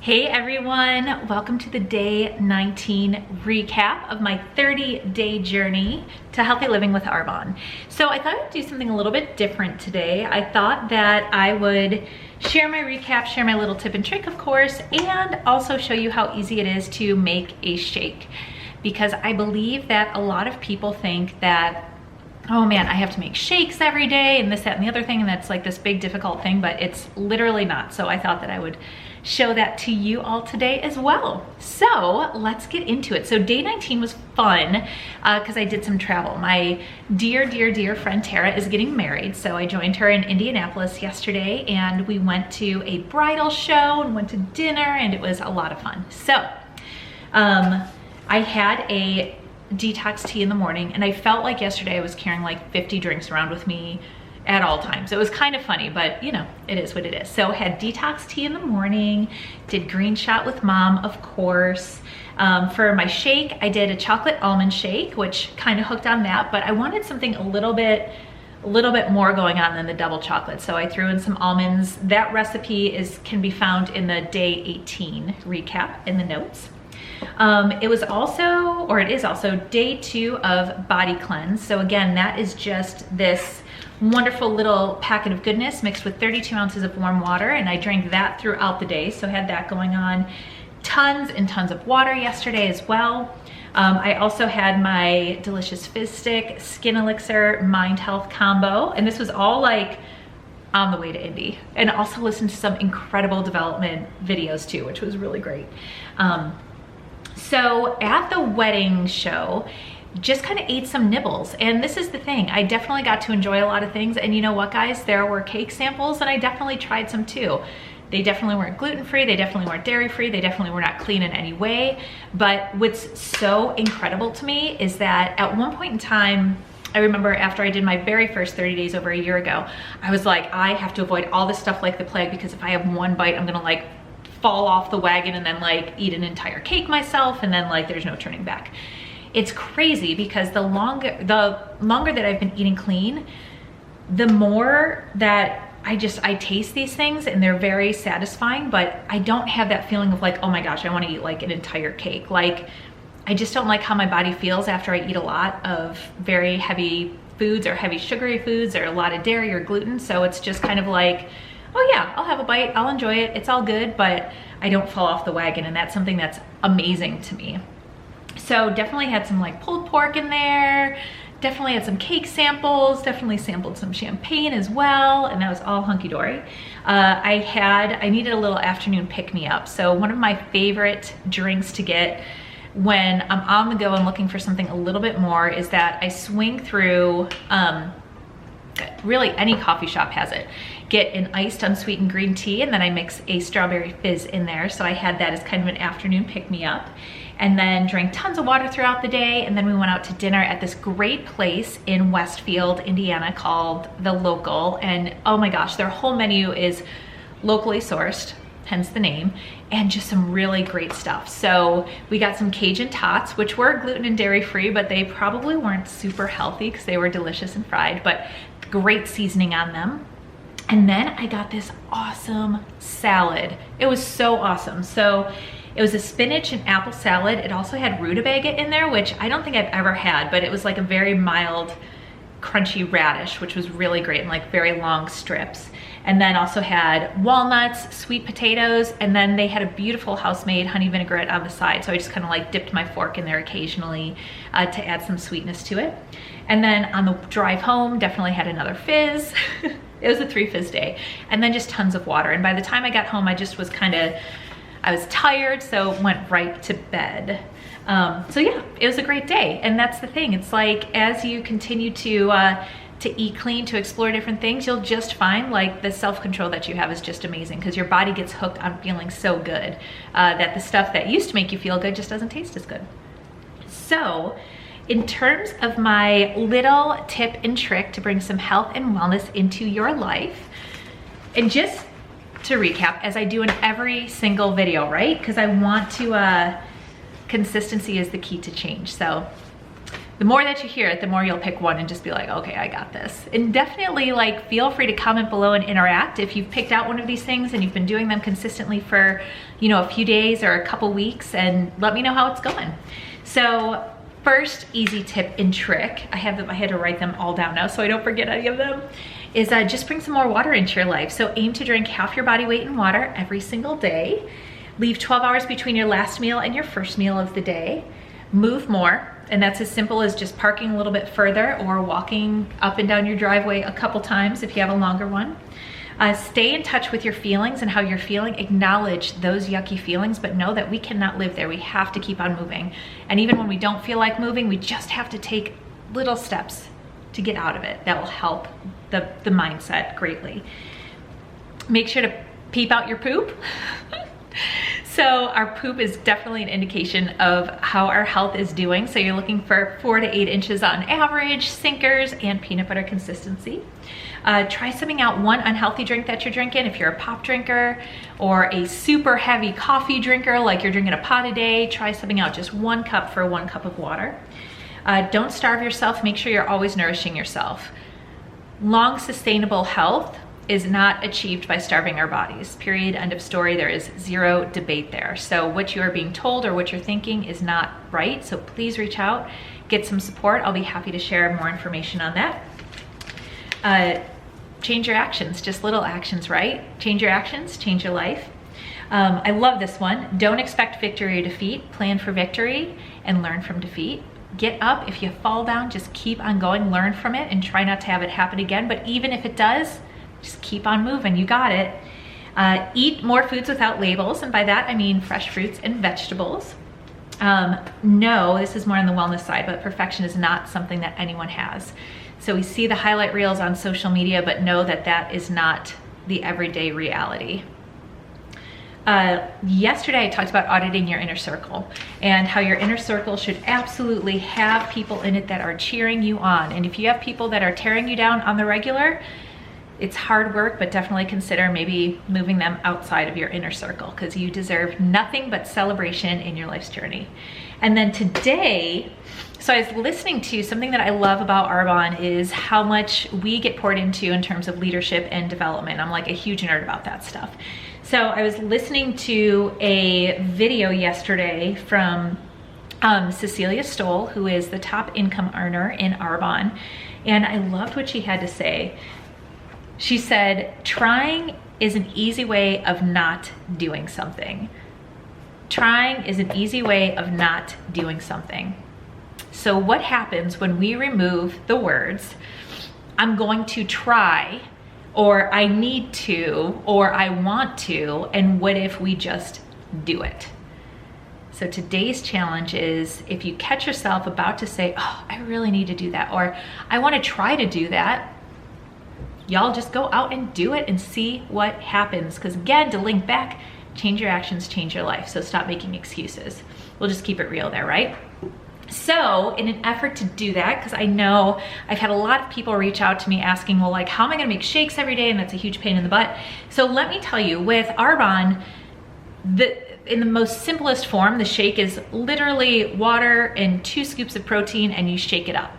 Hey everyone, welcome to the day 19 recap of my 30-day journey to healthy living with Arbonne. So I thought I'd do something a little bit different today. I thought that I would share my recap, share my little tip and trick, of course, and also show you how easy it is to make a shake. Because I believe that a lot of people think that, oh man, I have to make shakes every day and this, that, and the other thing, and that's like this big difficult thing, but it's literally not. So I thought that I would show that to you all today as well. So let's get into it. So day 19 was fun because I did some travel. My dear friend Tara is getting married, so I joined her in Indianapolis yesterday and we went to a bridal show and went to dinner and it was a lot of fun. So I had a detox tea in the morning and I felt like yesterday I was carrying like 50 drinks around with me at all times. It was kind of funny, but you know, it is what it is. So had detox tea in the morning, did green shot with mom, of course. For my shake, I did a chocolate almond shake, which kind of hooked on that, but I wanted something a little bit more going on than the double chocolate. So I threw in some almonds. That recipe can be found in the day 18 recap in the notes. It is also day 2 of body cleanse. So again, that is just this wonderful little packet of goodness mixed with 32 ounces of warm water, and I drank that throughout the day, so had that going on. Tons and tons of water yesterday as well. I also had my delicious fizz stick, skin elixir, mind health combo, and this was all like on the way to Indy, and also listened to some incredible development videos too, which was really great. So at the wedding show, just kind of ate some nibbles, and this is the thing, I definitely got to enjoy a lot of things. And you know what, guys, there were cake samples and I definitely tried some too. They definitely weren't gluten-free, they definitely weren't dairy-free, they definitely were not clean in any way. But what's so incredible to me is that at one point in time, I remember after I did my very first 30 days over a year ago, I was like, I have to avoid all this stuff like the plague, because if I have one bite, I'm gonna like fall off the wagon and then like eat an entire cake myself, and then like there's no turning back. It's crazy because the longer that I've been eating clean, the more that I taste these things and they're very satisfying, but I don't have that feeling of like, oh my gosh, I want to eat like an entire cake. Like, I just don't like how my body feels after I eat a lot of very heavy foods or heavy sugary foods or a lot of dairy or gluten. So it's just kind of like, oh yeah, I'll have a bite, I'll enjoy it, it's all good, but I don't fall off the wagon, and that's something that's amazing to me. So definitely had some like pulled pork in there, definitely had some cake samples, definitely sampled some champagne as well, and that was all hunky-dory. I needed a little afternoon pick-me-up. So one of my favorite drinks to get when I'm on the go and looking for something a little bit more is that I swing through, really any coffee shop has it. Get an iced unsweetened green tea, and then I mix a strawberry fizz in there. So I had that as kind of an afternoon pick-me-up, and then drank tons of water throughout the day. And then we went out to dinner at this great place in Westfield, Indiana called The Local. And oh my gosh, their whole menu is locally sourced, hence the name, and just some really great stuff. So we got some Cajun tots, which were gluten and dairy free, but they probably weren't super healthy because they were delicious and fried, but great seasoning on them. And then I got this awesome salad. It was so awesome. So it was a spinach and apple salad. It also had rutabaga in there, which I don't think I've ever had, but it was like a very mild, crunchy radish, which was really great, and like very long strips. And then also had walnuts, sweet potatoes, and then they had a beautiful house-made honey vinaigrette on the side. So I just kind of like dipped my fork in there occasionally to add some sweetness to it. And then on the drive home, definitely had another fizz. It was a 3 fizz day. And then just tons of water. And by the time I got home, I was tired, so went right to bed. So yeah, it was a great day. And that's the thing. It's like, as you continue to eat clean, to explore different things, you'll just find like the self-control that you have is just amazing, because your body gets hooked on feeling so good that the stuff that used to make you feel good just doesn't taste as good. So in terms of my little tip and trick to bring some health and wellness into your life, and just to recap, as I do in every single video, right? Because I want to, consistency is the key to change. So the more that you hear it, the more you'll pick one and just be like, okay, I got this. And definitely like feel free to comment below and interact if you've picked out one of these things and you've been doing them consistently for, you know, a few days or a couple weeks, and let me know how it's going. So first easy tip and trick, I had to write them all down now so I don't forget any of them, is just bring some more water into your life. So aim to drink half your body weight in water every single day. Leave 12 hours between your last meal and your first meal of the day. Move more, and that's as simple as just parking a little bit further or walking up and down your driveway a couple times if you have a longer one. Stay in touch with your feelings and how you're feeling. Acknowledge those yucky feelings, but know that we cannot live there. We have to keep on moving. And even when we don't feel like moving, we just have to take little steps to get out of it. That will help the mindset greatly. Make sure to peep out your poop. So our poop is definitely an indication of how our health is doing. So you're looking for 4 to 8 inches on average, sinkers, and peanut butter consistency. Try subbing out one unhealthy drink that you're drinking. If you're a pop drinker or a super heavy coffee drinker, like you're drinking a pot a day, try subbing out just 1 cup for 1 cup of water. Don't starve yourself. Make sure you're always nourishing yourself. Long, sustainable health is not achieved by starving our bodies. Period, end of story. There is zero debate there. So what you are being told or what you're thinking is not right. So please reach out, get some support. I'll be happy to share more information on that. Change your actions, just little actions, right? Change your actions, change your life. I love this one. Don't expect victory or defeat. Plan for victory and learn from defeat. Get up. If you fall down, just keep on going, learn from it, and try not to have it happen again. But even if it does, just keep on moving, you got it. Eat more foods without labels, and by that I mean fresh fruits and vegetables. No, this is more on the wellness side, but perfection is not something that anyone has. So we see the highlight reels on social media, but know that that is not the everyday reality. Yesterday I talked about auditing your inner circle and how your inner circle should absolutely have people in it that are cheering you on. And if you have people that are tearing you down on the regular, it's hard work, but definitely consider maybe moving them outside of your inner circle, because you deserve nothing but celebration in your life's journey. And then today, so I was listening to something that I love about Arbonne is how much we get poured into in terms of leadership and development. I'm like a huge nerd about that stuff. So I was listening to a video yesterday from Cecilia Stoll, who is the top income earner in Arbonne, and I loved what she had to say. She said, trying is an easy way of not doing something. Trying is an easy way of not doing something. So what happens when we remove the words, I'm going to try, or I need to, or I want to, and what if we just do it? So today's challenge is, if you catch yourself about to say, oh, I really need to do that, or I want to try to do that, y'all just go out and do it and see what happens. Because again, to link back, change your actions, change your life. So stop making excuses. We'll just keep it real there, right? So in an effort to do that, because I know I've had a lot of people reach out to me asking, well, like, how am I gonna make shakes every day? And that's a huge pain in the butt. So let me tell you, with Arbonne, in the most simplest form, the shake is literally water and 2 scoops of protein, and you shake it up.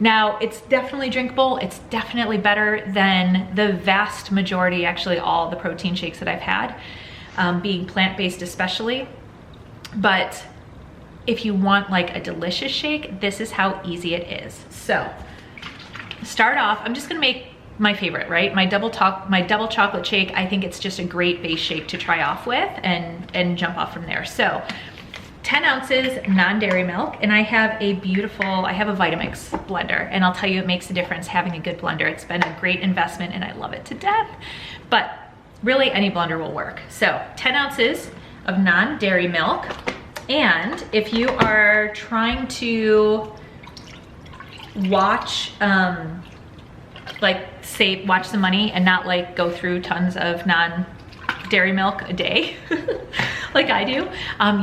Now, it's definitely drinkable. It's definitely better than the vast majority, actually all the protein shakes that I've had, being plant-based especially. But if you want like a delicious shake, this is how easy it is. So start off, I'm just gonna make my favorite, right? My double chocolate shake. I think it's just a great base shake to try off with and jump off from there. So 10 ounces non-dairy milk, and I have a Vitamix blender, and I'll tell you, it makes a difference having a good blender. It's been a great investment and I love it to death, but really any blender will work. So 10 ounces of non-dairy milk. And if you are trying to watch, watch the money and not like go through tons of non-dairy milk a day, like I do,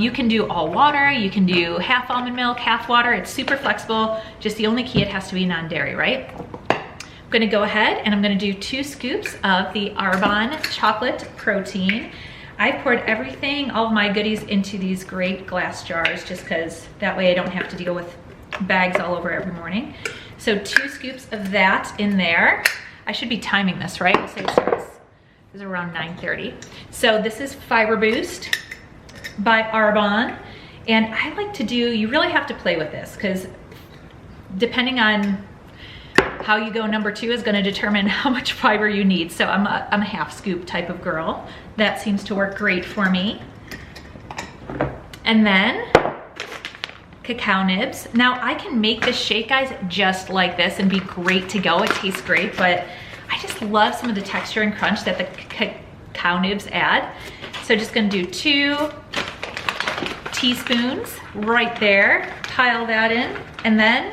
you can do all water, you can do half almond milk, half water. It's super flexible. Just the only key, it has to be non-dairy, right? I'm gonna go ahead and I'm gonna do 2 scoops of the Arbonne chocolate protein. I've poured everything, all of my goodies, into these great glass jars, just because that way I don't have to deal with bags all over every morning. So 2 scoops of that in there. I should be timing this, right? We'll say it starts is around 9:30. So this is Fiber Boost by Arbonne. And I like to do, you really have to play with this because depending on how you go, number 2 is gonna determine how much fiber you need. So I'm a half scoop type of girl. That seems to work great for me. And then cacao nibs. Now I can make this shake, guys, just like this and be great to go. It tastes great, but I just love some of the texture and crunch that the cacao nibs add. So just gonna do 2 teaspoons right there, pile that in, and then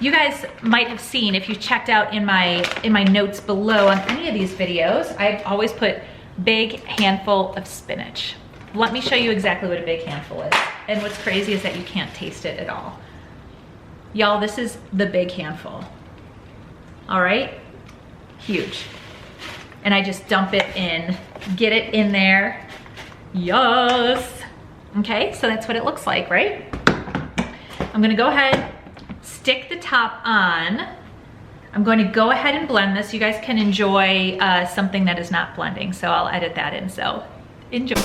you guys might have seen, if you checked out in my notes below on any of these videos, I've always put big handful of spinach. Let me show you exactly what a big handful is. And what's crazy is that you can't taste it at all. Y'all, this is the big handful. All right, huge. And I just dump it in, get it in there. Yes. Okay, so that's what it looks like, right? I'm gonna go ahead, stick the top on. I'm going to go ahead and blend this. You guys can enjoy something that is not blending, so I'll edit that in, so enjoy.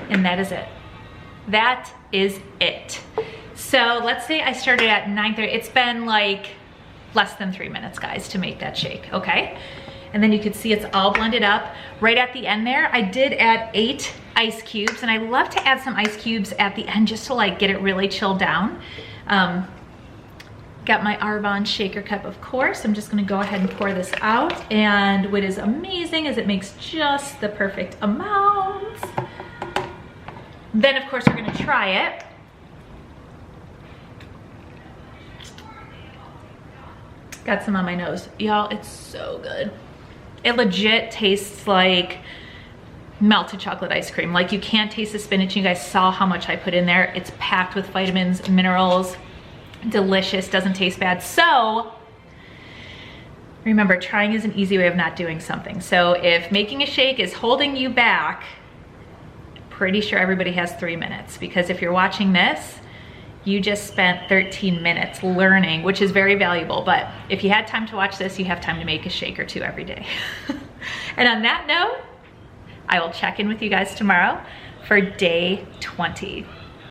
And that is it. That is it. So let's say I started at 9:30. It's been like less than 3 minutes, guys, to make that shake, okay? And then you can see it's all blended up. Right at the end there, I did add 8 ice cubes, and I love to add some ice cubes at the end just to like get it really chilled down. Got my Arbonne shaker cup, of course. I'm just gonna go ahead and pour this out. And what is amazing is it makes just the perfect amount. Then of course we're gonna try it. Got some on my nose. Y'all, it's so good. It legit tastes like melted chocolate ice cream. Like you can't taste the spinach. You guys saw how much I put in there. It's packed with vitamins, minerals, delicious, doesn't taste bad. So remember, trying is an easy way of not doing something. So if making a shake is holding you back, pretty sure everybody has 3 minutes, because if you're watching this, you just spent 13 minutes learning, which is very valuable. But if you had time to watch this, you have time to make a shake or 2 every day. And on that note, I will check in with you guys tomorrow for day 20.